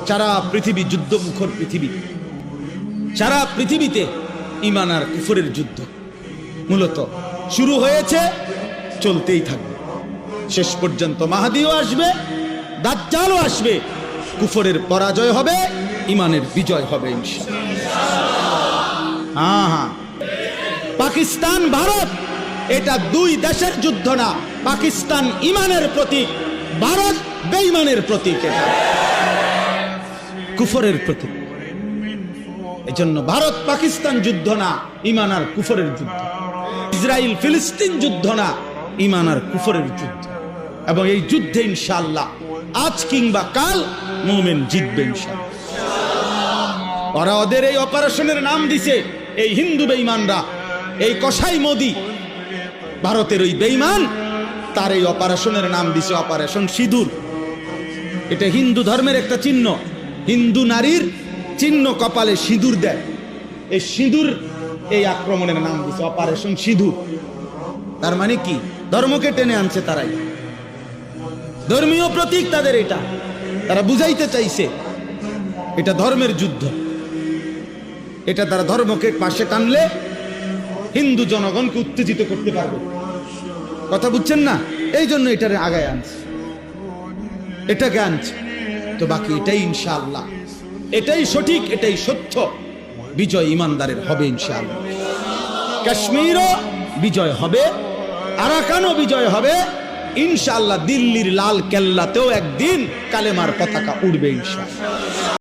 সারা পৃথিবী যুদ্ধমুখর পৃথিবী, সারা পৃথিবীতে ঈমান আর কুফরের যুদ্ধ মূলত শুরু হয়েছে, চলতেই থাকবে শেষ পর্যন্ত। মাহদীও আসবে, দাজ্জালও আসবে, কুফরের পরাজয় হবে, ঈমানের বিজয় হবে ইনশাআল্লাহ। পাকিস্তান ভারত এটা দুই দেশের যুদ্ধ না, পাকিস্তান ঈমানের প্রতীক, ভারত বেঈমানের প্রতীক, এটা কুফরের প্রতীক। এজন্য ভারত পাকিস্তান যুদ্ধ না, ঈমান আর কুফরের যুদ্ধ। ইসরায়েল ফিলিস্তিন যুদ্ধ না, ঈমান আর কুফরের যুদ্ধ। এবং এই যুদ্ধে ইনশাআল্লাহ আজ কিংবা কাল মুমিন জিতবে ইনশাআল্লাহ। ওরা ওদের এই অপারেশনের নাম দিছে, এই হিন্দু বেঈমানরা, এই কসাই মোদি ভারতের ওই বেঈমান, তার এই অপারেশনের নাম দিছে অপারেশন সিঁদুর। এটা হিন্দু ধর্মের একটা চিহ্ন, হিন্দু নারীর চিহ্ন, কপালে সিঁদুর দেয়। এই সিঁদুর, এই আক্রমণের নাম দিছে অপারেশন সিঁদুর। তার মানে কি? ধর্মকে টেনে আনছে তারাই, ধর্মীয় প্রতীক তাদের এটা। তারা বুঝাইতে চাইছে এটা ধর্মের যুদ্ধ, এটা তারা ধর্মকে পাশে টানলে হিন্দু জনগণকে উত্তেজিত করতে পারবে। কথা বুঝছেন না? এই জন্য এটারে আগায় আনছে, এটাকে আনছে। তো বাকি এটাই ইনশাআল্লাহ, এটাই সঠিক, এটাই সত্য। বিজয় ইমানদারের হবে ইনশাআল্লাহ। কাশ্মীরও বিজয় হবে, আরাকানও বিজয় হবে ইনশাআল্লাহ। দিল্লির লাল কেল্লাতেও একদিন কালেমার পতাকা উড়বে ইনশাআল্লাহ।